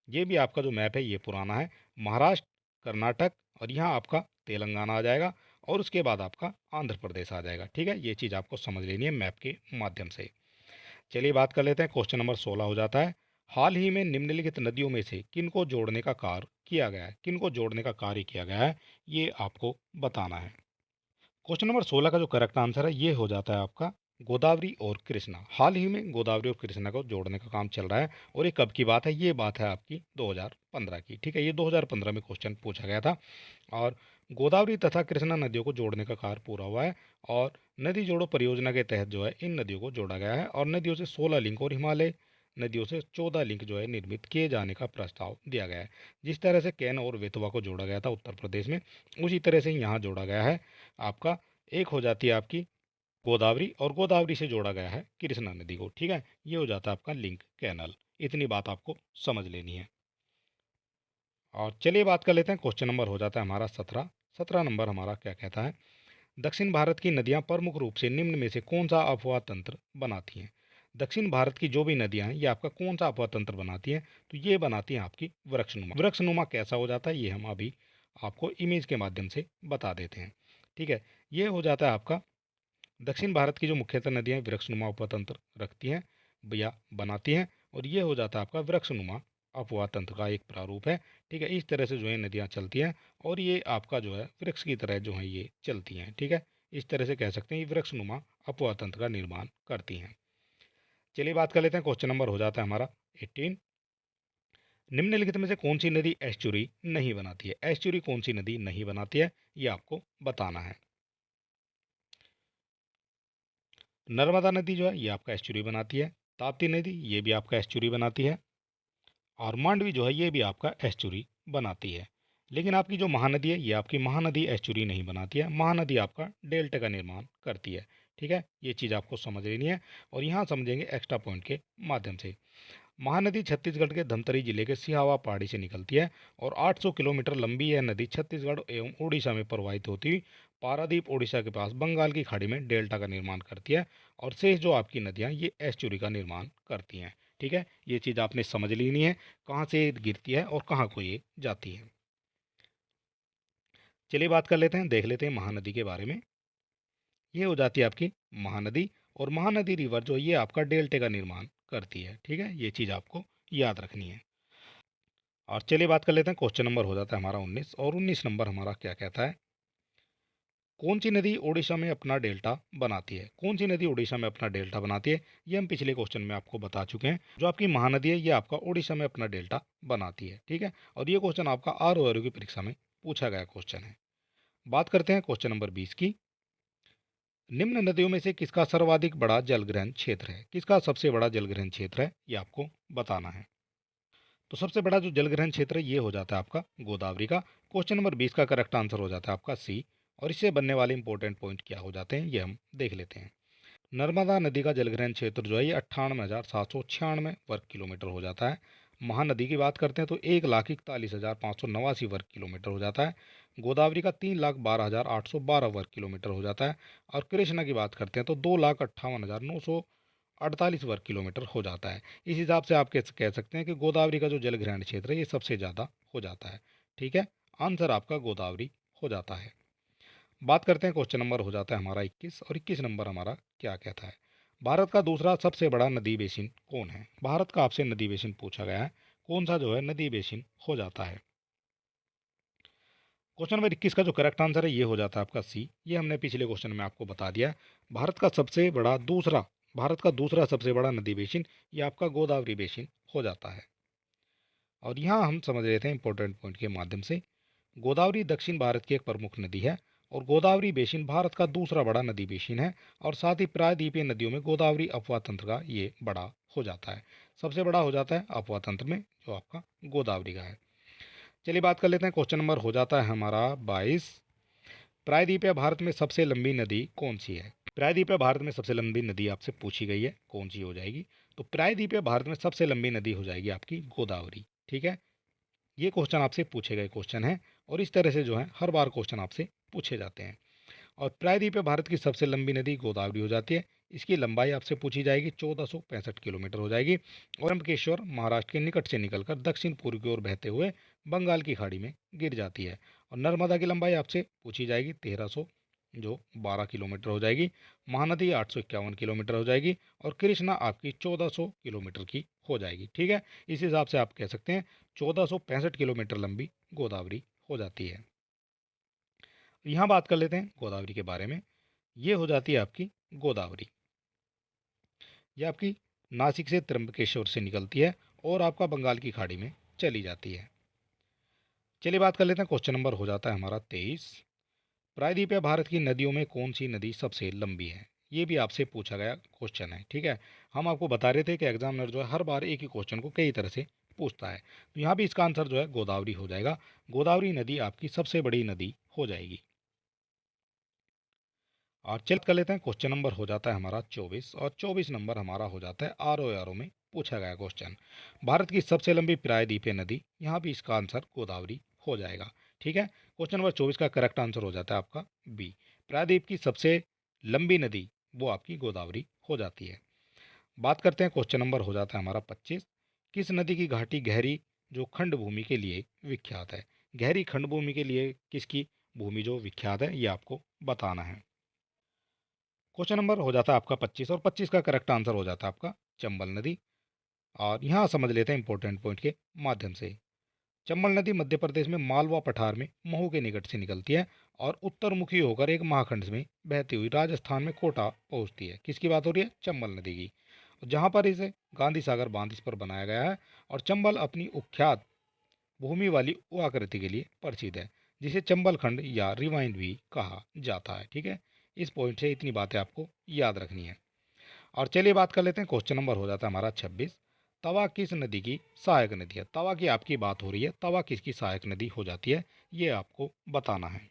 ये भी आपका जो मैप है ये पुराना है। महाराष्ट्र, कर्नाटक और यहाँ आपका तेलंगाना आ जाएगा और उसके बाद आपका आंध्र प्रदेश आ जाएगा। ठीक है, ये चीज़ आपको समझ लेनी है मैप के माध्यम से। चलिए बात कर लेते हैं, क्वेश्चन नंबर 16 हो जाता है। हाल ही में निम्नलिखित नदियों में से किनको जोड़ने का कार्य किया गया है? किनको जोड़ने का कार्य किया गया है ये आपको बताना है। क्वेश्चन नंबर 16 का जो करेक्ट आंसर है ये हो जाता है आपका गोदावरी और कृष्णा। हाल ही में गोदावरी और कृष्णा को जोड़ने का काम चल रहा है और ये कब की बात है? ये बात है आपकी 2015 की। ठीक है, ये 2015 में क्वेश्चन पूछा गया था और गोदावरी तथा कृष्णा नदियों को जोड़ने का कार्य पूरा हुआ है और नदी जोड़ो परियोजना के तहत जो है इन नदियों को जोड़ा गया है और नदियों से 16 लिंक और हिमालय नदियों से 14 लिंक जो है निर्मित किए जाने का प्रस्ताव दिया गया है। जिस तरह से कैन और बेतवा को जोड़ा गया था उत्तर प्रदेश में, उसी तरह से यहाँ जोड़ा गया है आपका। एक हो जाती है आपकी गोदावरी और गोदावरी से जोड़ा गया है कृष्णा नदी को। ठीक है, ये हो जाता है आपका लिंक कैनल। इतनी बात आपको समझ लेनी है। और चलिए बात कर लेते हैं, क्वेश्चन नंबर हो जाता है हमारा 17। 17 नंबर हमारा क्या कहता है? दक्षिण भारत की नदियां प्रमुख रूप से निम्न में से कौन सा अपवाह तंत्र बनाती हैं? दक्षिण भारत की जो भी नदियां हैं ये आपका कौन सा अपवाह तंत्र बनाती हैं? तो ये बनाती हैं आपकी वृक्षनुमा। वृक्षनुमा कैसा हो जाता है ये हम अभी आपको इमेज के माध्यम से बता देते हैं। ठीक है, ये हो जाता है आपका दक्षिण भारत की जो मुख्यतः नदियां वृक्षनुमा उपतंत्र रखती हैं या बनाती हैं और ये हो जाता है आपका वृक्षनुमा अपवाह तंत्र का एक प्रारूप है। ठीक है, इस तरह से जो है नदियां चलती हैं और ये आपका जो है वृक्ष की तरह जो है ये चलती हैं। ठीक है, इस तरह से कह सकते हैं ये वृक्षनुमा अपवाह तंत्र का निर्माण करती हैं। चलिए बात कर लेते हैं, क्वेश्चन नंबर हो जाता है हमारा 18। निम्नलिखित में से कौन सी नदी एस्चुरी नहीं बनाती है? एस्चुरी कौन सी नदी नहीं बनाती है ये आपको बताना है। नर्मदा नदी जो है ये आपका एस्चुरी बनाती है, ताप्ती नदी ये भी आपका एस्चुरी बनाती है और मांडवी जो है ये भी आपका एस्चुरी बनाती है। लेकिन आपकी जो महानदी है ये आपकी महानदी एस्चुरी नहीं बनाती है, महानदी आपका डेल्टा का निर्माण करती है। ठीक है, ये चीज़ आपको समझ लेनी है और यहाँ समझेंगे एक्स्ट्रा पॉइंट के माध्यम से। महानदी छत्तीसगढ़ के धमतरी जिले के सिहावा पहाड़ी से निकलती है और 800 किलोमीटर लंबी यह नदी छत्तीसगढ़ एवं उड़ीसा में प्रवाहित होती हुई पारादीप उड़ीसा के पास बंगाल की खाड़ी में डेल्टा का निर्माण करती है और शेष जो आपकी नदियाँ ये एस्चुरी का निर्माण करती हैं। ठीक है, ये चीज़ आपने समझ लेनी है कहाँ से गिरती है और कहाँ को ये जाती है। चलिए बात कर लेते हैं, देख लेते हैं महानदी के बारे में। ये हो जाती है आपकी महानदी और महानदी रिवर जो ये आपका डेल्टे का निर्माण करती है। ठीक है, ये चीज़ आपको याद रखनी है। और चलिए बात कर लेते हैं, क्वेश्चन नंबर हो जाता है हमारा 19 और 19 नंबर हमारा क्या कहता है? कौन सी नदी ओडिशा में अपना डेल्टा बनाती है? कौन सी नदी ओडिशा में अपना डेल्टा बनाती है? ये हम पिछले क्वेश्चन में आपको बता चुके हैं। जो आपकी महानदी है ये आपका ओडिशा में अपना डेल्टा बनाती है। ठीक है, और ये क्वेश्चन आपका आर की परीक्षा में पूछा गया क्वेश्चन है। बात करते हैं क्वेश्चन नंबर 20 की। निम्न नदियों में से किसका सर्वाधिक बड़ा जलग्रहण क्षेत्र है? किसका सबसे बड़ा जलग्रहण क्षेत्र है ये आपको बताना है। तो सबसे बड़ा जो जलग्रहण क्षेत्र है ये हो जाता है आपका गोदावरी का। क्वेश्चन नंबर 20 का करेक्ट आंसर हो जाता है आपका सी। और इससे बनने वाले इंपॉर्टेंट पॉइंट क्या हो जाते हैं ये हम देख लेते हैं। नर्मदा नदी का जलग्रहण क्षेत्र जो है ये 98,796 वर्ग किलोमीटर हो जाता है। महानदी की बात करते हैं तो 1,41,589 वर्ग किलोमीटर हो जाता है। गोदावरी का 3,12,812 वर्ग किलोमीटर हो जाता है। और कृष्णा की बात करते हैं तो 2,58,948 वर्ग किलोमीटर हो जाता है। इस हिसाब से आप कह सकते हैं कि गोदावरी का जो जलग्रहण क्षेत्र है ये सबसे ज़्यादा हो जाता है। ठीक है, आंसर आपका गोदावरी हो जाता है। बात करते हैं, क्वेश्चन नंबर हो जाता है हमारा 21, और 21 नंबर हमारा क्या कहता है। भारत का दूसरा सबसे बड़ा नदी बेसिन कौन है। भारत का आपसे नदी बेसिन पूछा गया है, कौन सा जो है नदी बेसिन हो जाता है। क्वेश्चन नंबर 21 का जो करेक्ट आंसर है ये हो जाता है आपका सी। ये हमने पिछले क्वेश्चन में आपको बता दिया। भारत का दूसरा सबसे बड़ा नदी बेसिन ये आपका गोदावरी बेसिन हो जाता है। और यहाँ हम समझ लेते हैं इंपॉर्टेंट पॉइंट के माध्यम से। गोदावरी दक्षिण भारत की एक प्रमुख नदी है और गोदावरी बेसिन भारत का दूसरा बड़ा नदी बेसिन है। और साथ ही प्रायद्वीपीय नदियों में गोदावरी अपवाह तंत्र का ये बड़ा हो जाता है, सबसे बड़ा हो जाता है अपवाह तंत्र में जो आपका गोदावरी का है। चलिए बात कर लेते हैं, क्वेश्चन नंबर हो जाता है हमारा 22। प्रायद्वीपीय भारत में सबसे लंबी नदी कौन सी है। प्रायद्वीपीय भारत में सबसे लंबी नदी आपसे पूछी गई है, कौन सी हो जाएगी। तो प्रायद्वीपीय भारत में सबसे लंबी नदी हो जाएगी आपकी गोदावरी। ठीक है, ये क्वेश्चन आपसे पूछे गए क्वेश्चन है और इस तरह से जो है हर बार क्वेश्चन आपसे पूछे जाते हैं। और प्रायद्वीपीय भारत की सबसे लंबी नदी गोदावरी हो जाती है। इसकी लंबाई आपसे पूछी जाएगी, 1465 किलोमीटर हो जाएगी। और त्र्यंबकेश्वर महाराष्ट्र के निकट से निकलकर दक्षिण पूर्व की ओर बहते हुए बंगाल की खाड़ी में गिर जाती है। और नर्मदा की लंबाई आपसे पूछी जाएगी 1300 जो 12 किलोमीटर हो जाएगी। महानदी 851 किलोमीटर हो जाएगी। और कृष्णा आपकी 1400 किलोमीटर की हो जाएगी। ठीक है, इस हिसाब से आप कह सकते हैं 1465 किलोमीटर लंबी गोदावरी हो जाती है। यहाँ बात कर लेते हैं गोदावरी के बारे में। ये हो जाती है आपकी गोदावरी, ये आपकी नासिक से त्र्यंबकेश्वर से निकलती है और आपका बंगाल की खाड़ी में चली जाती है। चलिए बात कर लेते हैं, क्वेश्चन नंबर हो जाता है हमारा 23। प्रायद्वीपीय भारत की नदियों में कौन सी नदी सबसे लंबी है। ये भी आपसे पूछा गया क्वेश्चन है। ठीक है, हम आपको बता रहे थे कि एग्जामिनर जो है हर बार एक ही क्वेश्चन को कई तरह से पूछता है। तो यहाँ भी इसका आंसर जो है गोदावरी हो जाएगा। गोदावरी नदी आपकी सबसे बड़ी नदी हो जाएगी। और चल कर लेते हैं, क्वेश्चन नंबर हो जाता है हमारा 24, और 24 नंबर हमारा हो जाता है आर में पूछा गया क्वेश्चन। भारत की सबसे लंबी प्रायद्वीपीय नदी, यहाँ भी इसका आंसर गोदावरी हो जाएगा। ठीक है, क्वेश्चन नंबर 24 का करेक्ट आंसर हो जाता है आपका बी। प्रायद्वीप की सबसे लंबी नदी वो आपकी गोदावरी हो जाती है। बात करते हैं, क्वेश्चन नंबर हो जाता है हमारा 25। किस नदी की घाटी गहरी जो खंड भूमि के लिए विख्यात है। गहरी खंड भूमि के लिए किसकी भूमि जो विख्यात है ये आपको बताना है। क्वेश्चन नंबर हो जाता है आपका 25, और 25 का करेक्ट आंसर हो जाता है आपका चंबल नदी। और यहाँ समझ लेते हैं इंपॉर्टेंट पॉइंट के माध्यम से। चंबल नदी मध्य प्रदेश में मालवा पठार में महू के निकट से निकलती है और उत्तरमुखी होकर एक महाखंड में बहती हुई राजस्थान में कोटा पहुँचती है। किसकी बात हो रही है, चंबल नदी की। जहाँ पर इसे गांधी सागर बांध इस पर बनाया गया है। और चंबल अपनी उख्यात भूमि वाली आकृति के लिए प्रसिद्ध है, जिसे चंबल खंड या रिवाइन भी कहा जाता है। ठीक है, इस पॉइंट से इतनी बातें आपको याद रखनी है। और चलिए बात कर लेते हैं, क्वेश्चन नंबर हो जाता है हमारा 26। तवा किस नदी की सहायक नदी है। तवा की आपकी बात हो रही है, तवा किसकी सहायक नदी हो जाती है ये आपको बताना है।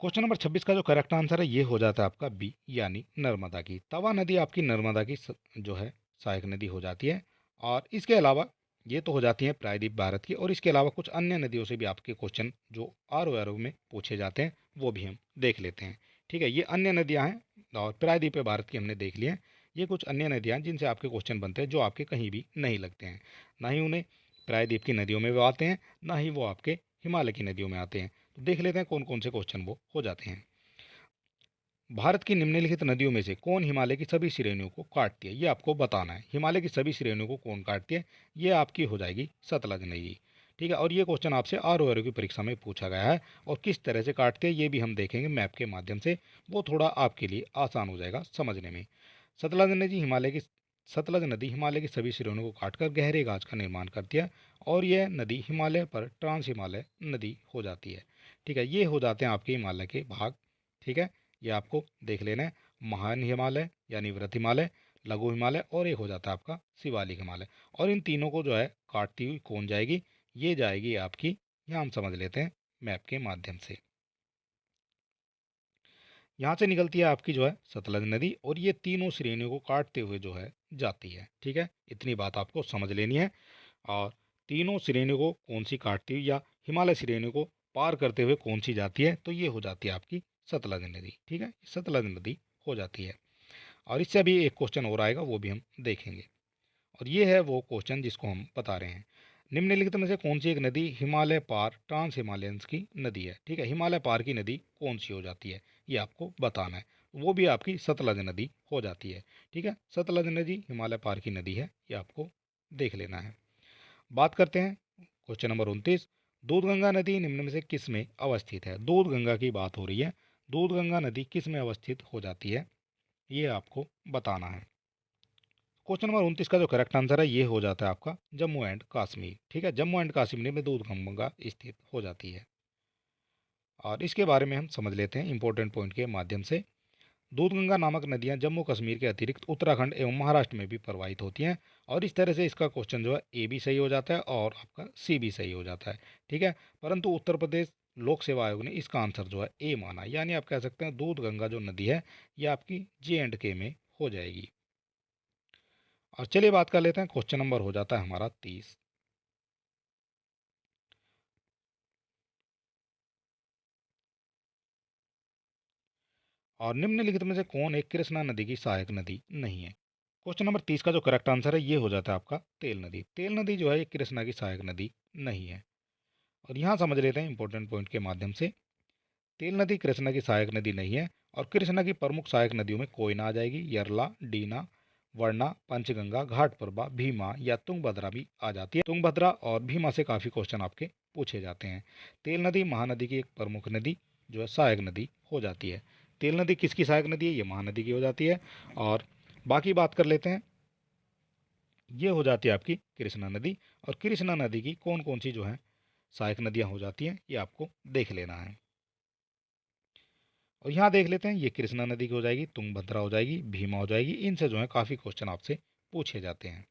क्वेश्चन नंबर 26 का जो करेक्ट आंसर है ये हो जाता है आपका बी, यानी नर्मदा की। तवा नदी आपकी नर्मदा की जो है सहायक नदी हो जाती है। और इसके अलावा ये तो हो जाती है प्रायद्वीप भारत की, और इसके अलावा कुछ अन्य नदियों से भी आपके क्वेश्चन जो आर में पूछे जाते हैं वो भी हम देख लेते हैं। ठीक है, ये अन्य नदियाँ हैं और प्रायद्वीप भारत की हमने देख ली हैं। ये कुछ अन्य नदियाँ जिनसे आपके क्वेश्चन बनते हैं जो आपके कहीं भी नहीं लगते हैं। ना ही उन्हें प्रायद्वीप की नदियों में वो आते हैं, ना ही वो आपके हिमालय की नदियों में आते हैं। तो देख लेते हैं कौन कौन से क्वेश्चन वो हो जाते हैं। भारत की निम्नलिखित नदियों में से कौन हिमालय की सभी श्रेणियों को काटती है, ये आपको बताना है। हिमालय की सभी श्रेणियों को कौन काटती है, ये आपकी हो जाएगी सतलज नदी। ठीक है, और ये क्वेश्चन आपसे आर की परीक्षा में पूछा गया है। और किस तरह से काटते हैं ये भी हम देखेंगे मैप के माध्यम से, वो थोड़ा आपके लिए आसान हो जाएगा समझने में। सतलज नदी हिमालय की सतलज नदी हिमालय की सभी श्रेणियों को काटकर गहरे गाज का निर्माण करती है। और यह नदी हिमालय पर ट्रांस हिमालय नदी हो जाती है। ठीक है, ये हो जाते हैं आपके हिमालय के भाग। ठीक है, ये आपको देख लेना है। महान हिमालय यानी वृहत हिमालय, लघु हिमालय, और एक हो जाता है आपका शिवालिक हिमालय। और इन तीनों को जो है काटती हुई कौन जाएगी, ये जाएगी आपकी, यहाँ हम समझ लेते हैं मैप के माध्यम से। यहाँ से निकलती है आपकी जो है सतलज नदी, और ये तीनों श्रेणियों को काटते हुए जो है जाती है। ठीक है, इतनी बात आपको समझ लेनी है। और तीनों श्रेणियों को कौन सी काटती हुई, या हिमालय श्रेणी को पार करते हुए कौन सी जाती है, तो ये हो जाती है आपकी सतलज नदी। ठीक है, सतलज नदी हो जाती है। और इससे अभी एक क्वेश्चन और आएगा, वो भी हम देखेंगे। और ये है वो क्वेश्चन जिसको हम बता रहे हैं। निम्नलिखित में से कौन सी एक नदी हिमालय पार ट्रांस हिमालयंस की नदी है। ठीक है, हिमालय पार की नदी कौन सी हो जाती है, ये आपको बताना है। वो भी आपकी सतलज नदी हो जाती है। ठीक है, सतलज नदी हिमालय पार की नदी है, ये आपको देख लेना है। बात करते हैं क्वेश्चन नंबर 29। दूधगंगा नदी निम्न में से किस में अवस्थित है। दूधगंगा की बात हो रही है। दूधगंगा नदी किस में अवस्थित हो जाती है, ये आपको बताना है। क्वेश्चन नंबर 29 का जो करेक्ट आंसर है ये हो जाता है आपका जम्मू एंड कश्मीर। ठीक है, जम्मू एंड कश्मीर में दूधगंगा स्थित हो जाती है। और इसके बारे में हम समझ लेते हैं इंपॉर्टेंट पॉइंट के माध्यम से। दूधगंगा नामक नदियां जम्मू कश्मीर के अतिरिक्त उत्तराखंड एवं महाराष्ट्र में भी प्रवाहित होती हैं। और इस तरह से इसका क्वेश्चन जो है ए भी सही हो जाता है और आपका सी भी सही हो जाता है। ठीक है, परंतु उत्तर प्रदेश लोक सेवा आयोग ने इसका आंसर जो है ए माना, यानी आप कह सकते हैं दूधगंगा जो नदी है ये आपकी J&K में हो जाएगी। और चलिए बात कर लेते हैं, क्वेश्चन नंबर हो जाता है हमारा 30। और निम्नलिखित में से कौन एक कृष्णा नदी की सहायक नदी नहीं है। क्वेश्चन नंबर 30 का जो करेक्ट आंसर है ये हो जाता है आपका तेल नदी। तेल नदी जो है ये कृष्णा की सहायक नदी नहीं है। और यहाँ समझ लेते हैं इंपॉर्टेंट पॉइंट के माध्यम से। तेल नदी कृष्णा की सहायक नदी नहीं है। और कृष्णा की प्रमुख सहायक नदियों में कोयना आ जाएगी, यरला, डीना, वर्णा, पंचगंगा, घाटप्रभा, भीमा या तुंगभद्रा भी आ जाती है। तुंगभद्रा और भीमा से काफ़ी क्वेश्चन आपके पूछे जाते हैं। तेल नदी महानदी की एक प्रमुख नदी जो है सहायक नदी हो जाती है। तेल नदी किसकी सहायक नदी है, ये महानदी की हो जाती है। और बाकी बात कर लेते हैं, ये हो जाती है आपकी कृष्णा नदी। और कृष्णा नदी की कौन कौन सी जो है सहायक नदियाँ हो जाती हैं ये आपको देख लेना है। और यहाँ देख लेते हैं, ये कृष्णा नदी की हो जाएगी, तुंगभद्रा हो जाएगी, भीमा हो जाएगी। इनसे जो है काफ़ी क्वेश्चन आपसे पूछे जाते हैं।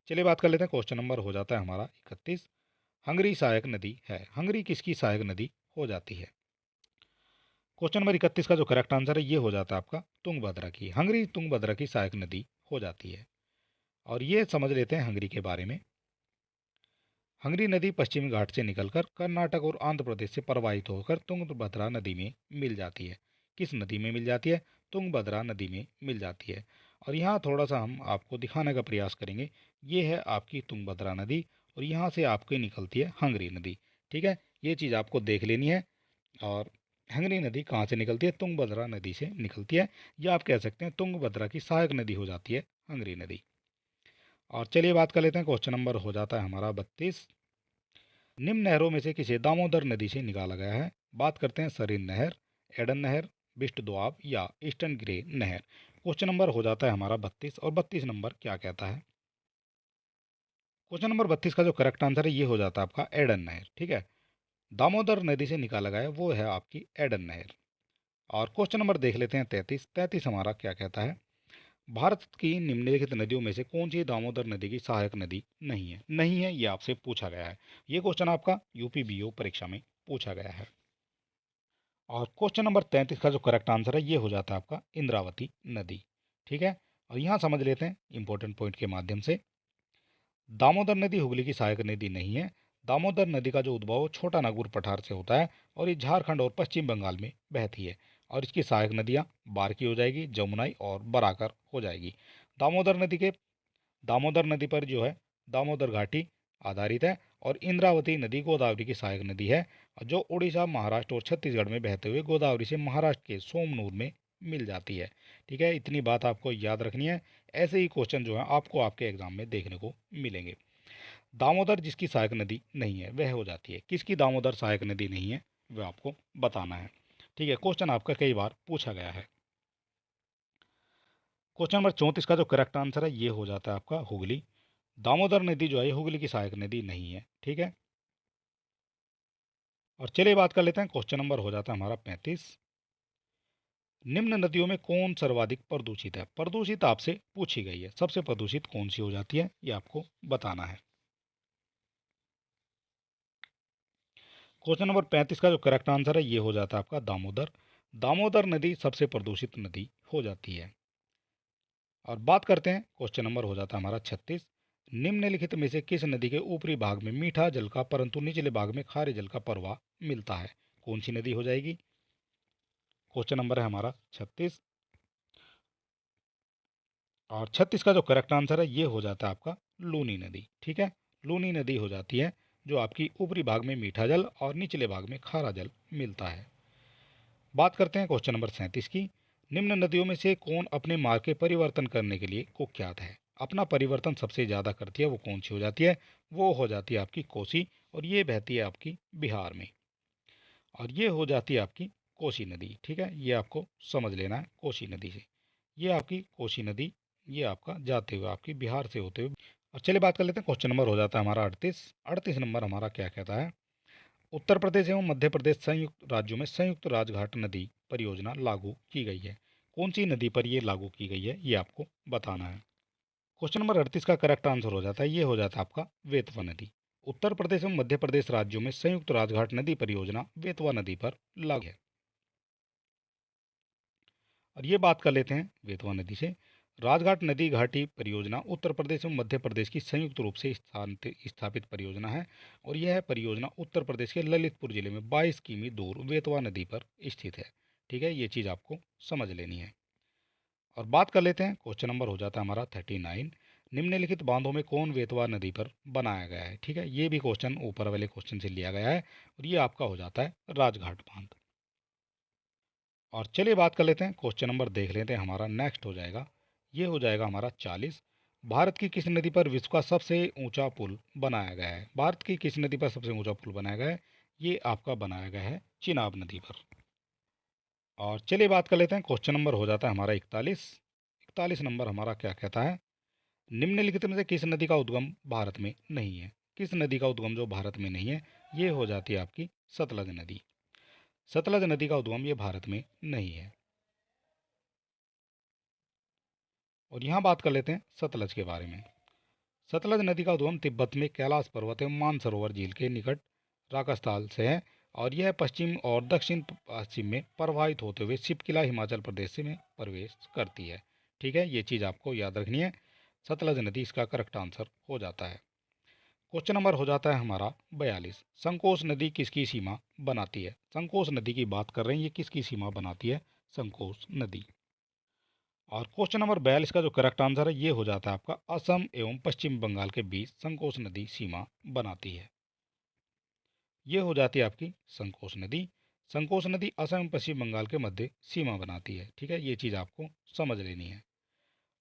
चलिए बात कर लेते हैं, क्वेश्चन नंबर हो जाता है हमारा 31। हंगरी सहायक नदी है। हंगरी किसकी सहायक नदी हो जाती है। क्वेश्चन नंबर 31 का जो करेक्ट आंसर है ये हो जाता है आपका तुंगभद्रा की। हंगरी तुंगभद्रा की सहायक नदी हो जाती है। और ये समझ लेते हैं हंगरी के बारे में। हंगरी नदी पश्चिमी घाट से निकलकर कर्नाटक और आंध्र प्रदेश से प्रवाहित होकर तुंगभद्रा नदी में मिल जाती है। किस नदी में मिल जाती है, तुंगभद्रा नदी में मिल जाती है। और यहाँ थोड़ा सा हम आपको दिखाने का प्रयास करेंगे। ये है आपकी तुंगभद्रा नदी और यहाँ से आपकी निकलती है हंगरी नदी। ठीक है, ये चीज़ आपको देख लेनी है। और हंगरी नदी कहाँ से निकलती है, तुंगभद्रा नदी से निकलती है। या आप कह सकते हैं तुंगभद्रा की सहायक नदी हो जाती है हंगरी नदी। और चलिए बात कर लेते हैं, क्वेश्चन नंबर हो जाता है हमारा 32। निम्न नहरों में से किसे दामोदर नदी से निकाला गया है। बात करते हैं सरिन नहर, एडन नहर, बिस्ट दोआब या ईस्टर्न ग्रे नहर। क्वेश्चन नंबर हो जाता है हमारा 32। और 32 नंबर क्या कहता है। क्वेश्चन नंबर 32 का जो करेक्ट आंसर है ये हो जाता है आपका एडन नहर। ठीक है, दामोदर नदी से निकाला गया है वो है आपकी एडन नहर। और क्वेश्चन नंबर देख लेते हैं 33। 33 हमारा क्या कहता है। भारत की निम्नलिखित नदियों में से कौन सी दामोदर नदी की सहायक नदी नहीं है। नहीं है ये आपसे पूछा गया है। ये क्वेश्चन आपका यूपी परीक्षा में पूछा गया है। और क्वेश्चन नंबर 33 का जो करेक्ट आंसर है ये हो जाता है आपका इंद्रावती नदी। ठीक है, और यहाँ समझ लेते हैं इंपॉर्टेंट पॉइंट के माध्यम से। दामोदर नदी हुगली की सहायक नदी नहीं है। दामोदर नदी का जो उद्भव छोटा नागपुर पठार से होता है और ये झारखंड और पश्चिम बंगाल में बहती है। और इसकी सहायक नदियाँ बारकी हो जाएगी, जमुनाई और बराकर हो जाएगी। दामोदर नदी के दामोदर नदी पर जो है दामोदर घाटी आधारित है। और इंद्रावती नदी गोदावरी की सहायक नदी है जो उड़ीसा, महाराष्ट्र और छत्तीसगढ़ में बहते हुए गोदावरी से महाराष्ट्र के सोमनूर में मिल जाती है। ठीक है, इतनी बात आपको याद रखनी है। ऐसे ही क्वेश्चन जो है आपको आपके एग्जाम में देखने को मिलेंगे। दामोदर जिसकी सहायक नदी नहीं है वह हो जाती है। किसकी दामोदर सहायक नदी नहीं है वह आपको बताना है। ठीक है, क्वेश्चन आपका कई बार पूछा गया है। क्वेश्चन नंबर 34 का जो करेक्ट आंसर है ये हो जाता है आपका हुगली। दामोदर नदी जो है हुगली की सहायक नदी नहीं है। ठीक है, और चलिए बात कर लेते हैं, क्वेश्चन नंबर हो जाता है हमारा 35। निम्न नदियों में कौन सर्वाधिक प्रदूषित है। प्रदूषित आपसे पूछी गई है, सबसे प्रदूषित कौन सी हो जाती है ये आपको बताना है। क्वेश्चन नंबर 35 का जो करेक्ट आंसर है ये हो जाता है आपका दामोदर। दामोदर नदी सबसे प्रदूषित नदी हो जाती है। और बात करते हैं, क्वेश्चन नंबर हो जाता है हमारा 36। निम्नलिखित में से किस नदी के ऊपरी भाग में मीठा जल का परंतु निचले भाग में खारे जल का प्रवाह मिलता है? कौन सी नदी हो जाएगी? क्वेश्चन नंबर है हमारा 36। और 36 का जो करेक्ट आंसर है ये हो जाता है आपका लूनी नदी। ठीक है, लूनी नदी हो जाती है जो आपकी ऊपरी भाग में मीठा जल और निचले भाग में खारा जल मिलता है। बात करते हैं क्वेश्चन नंबर 37 की। निम्न नदियों में से कौन अपने मार्ग के परिवर्तन करने के लिए कुख्यात है? अपना परिवर्तन सबसे ज़्यादा करती है वो कौन सी हो जाती है? वो हो जाती है आपकी कोसी, और ये बहती है आपकी बिहार में। और ये हो जाती है आपकी कोसी नदी। ठीक है, ये आपको समझ लेना है कोसी नदी से। ये आपकी कोसी नदी, ये आपका जाते हुए आपकी बिहार से होते हुए। और चलिए बात कर लेते हैं, क्वेश्चन नंबर हो जाता है हमारा 38। 38 नंबर हमारा क्या कहता है? उत्तर प्रदेश एवं मध्य प्रदेश संयुक्त राज्यों में संयुक्त राजघाट नदी परियोजना लागू की गई है। कौन सी नदी पर यह लागू की गई है ये आपको बताना है। क्वेश्चन नंबर 38 का करेक्ट आंसर हो जाता है, ये हो जाता है आपका वेतवा नदी। उत्तर प्रदेश एवं मध्य प्रदेश राज्यों में संयुक्त राजघाट नदी परियोजना वेतवा नदी पर लागू है। और ये बात कर लेते हैं वेतवा नदी से। राजघाट नदी घाटी परियोजना उत्तर प्रदेश एवं मध्य प्रदेश की संयुक्त रूप से स्थापित परियोजना है, और यह परियोजना उत्तर प्रदेश के ललितपुर जिले में 22 किमी दूर वेतवा नदी पर स्थित है। ठीक है, ये चीज़ आपको समझ लेनी है। और बात कर लेते हैं, क्वेश्चन नंबर हो जाता है हमारा 39। निम्नलिखित बांधों में कौन वेतवा नदी पर बनाया गया है? ठीक है, ये भी क्वेश्चन ऊपर वाले क्वेश्चन से लिया गया है, और ये आपका हो जाता है राजघाट बांध। और चलिए बात कर लेते हैं, क्वेश्चन नंबर देख लेते हैं हमारा नेक्स्ट हो जाएगा, ये हो जाएगा हमारा 40। भारत की किस नदी पर विश्व का सबसे ऊंचा पुल बनाया गया है? भारत की किस नदी पर सबसे ऊंचा पुल बनाया गया है? ये आपका बनाया गया है चिनाब नदी पर। और चलिए बात कर लेते हैं, क्वेश्चन नंबर हो जाता है हमारा 41। 41 नंबर हमारा क्या कहता है? निम्नलिखित में से किस नदी का उद्गम भारत में नहीं है? किस नदी का उद्गम जो भारत में नहीं है? ये हो जाती है आपकी सतलज नदी। सतलज नदी का उद्गम ये भारत में नहीं है। और यहाँ बात कर लेते हैं सतलज के बारे में। सतलज नदी का उद्गम तिब्बत में कैलाश पर्वत एवं मानसरोवर झील के निकट राकास्थल से है, और यह पश्चिम और दक्षिण पश्चिम में प्रवाहित होते हुए शिपकिला हिमाचल प्रदेश से में प्रवेश करती है। ठीक है, ये चीज़ आपको याद रखनी है। सतलज नदी इसका करेक्ट आंसर हो जाता है। क्वेश्चन नंबर हो जाता है हमारा 42। संकोच नदी किसकी सीमा बनाती है? संकोच नदी की बात कर रहे हैं, ये किसकी सीमा बनाती है? संकोच नदी। और क्वेश्चन नंबर 42 का जो करेक्ट आंसर है ये हो जाता है आपका असम एवं पश्चिम बंगाल के बीच संकोच नदी सीमा बनाती है। ये हो जाती है आपकी संकोच नदी। संकोच नदी असम एवं पश्चिम बंगाल के मध्य सीमा बनाती है। ठीक है, ये चीज़ आपको समझ लेनी है।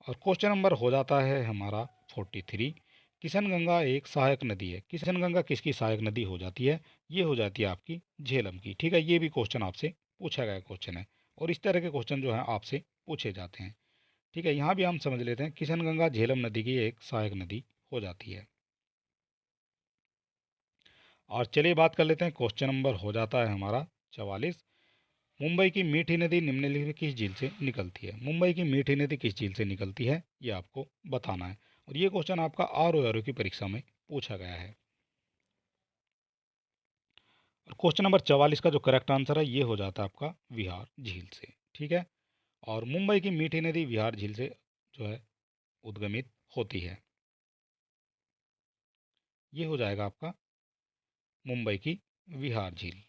और क्वेश्चन नंबर हो जाता है हमारा 43। किशनगंगा एक सहायक नदी है। किशनगंगा किसकी सहायक नदी हो जाती है? ये हो जाती है आपकी झेलम की। ठीक है, ये भी क्वेश्चन आपसे पूछा गया क्वेश्चन है, और इस तरह के क्वेश्चन जो है आपसे पूछे जाते हैं। ठीक है, यहाँ भी हम समझ लेते हैं किशनगंगा झेलम नदी की एक सहायक नदी हो जाती है। और चलिए बात कर लेते हैं, क्वेश्चन नंबर हो जाता है हमारा 44। मुंबई की मीठी नदी निम्नलिखित किस झील से निकलती है? मुंबई की मीठी नदी किस झील से निकलती है ये आपको बताना है, और ये क्वेश्चन आपका आर की परीक्षा में पूछा गया है। और क्वेश्चन नंबर 44 का जो करेक्ट आंसर है ये हो जाता है आपका विहार झील से। ठीक है, और मुंबई की मीठी नदी विहार झील से जो है उद्गमित होती है। ये हो जाएगा आपका मुंबई की विहार झील।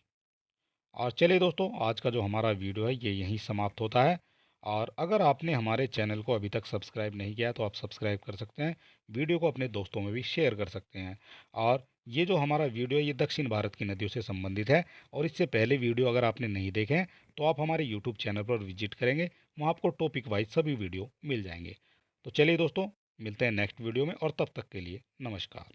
और चलिए दोस्तों, आज का जो हमारा वीडियो है ये यहीं समाप्त होता है। और अगर आपने हमारे चैनल को अभी तक सब्सक्राइब नहीं किया तो आप सब्सक्राइब कर सकते हैं। वीडियो को अपने दोस्तों में भी शेयर कर सकते हैं। और ये जो हमारा वीडियो है ये दक्षिण भारत की नदियों से संबंधित है, और इससे पहले वीडियो अगर आपने नहीं देखे हैं तो आप हमारे यूट्यूब चैनल पर विजिट करेंगे, वहाँ आपको टॉपिक वाइज सभी वीडियो मिल जाएंगे। तो चलिए दोस्तों, मिलते हैं नेक्स्ट वीडियो में, और तब तक के लिए नमस्कार।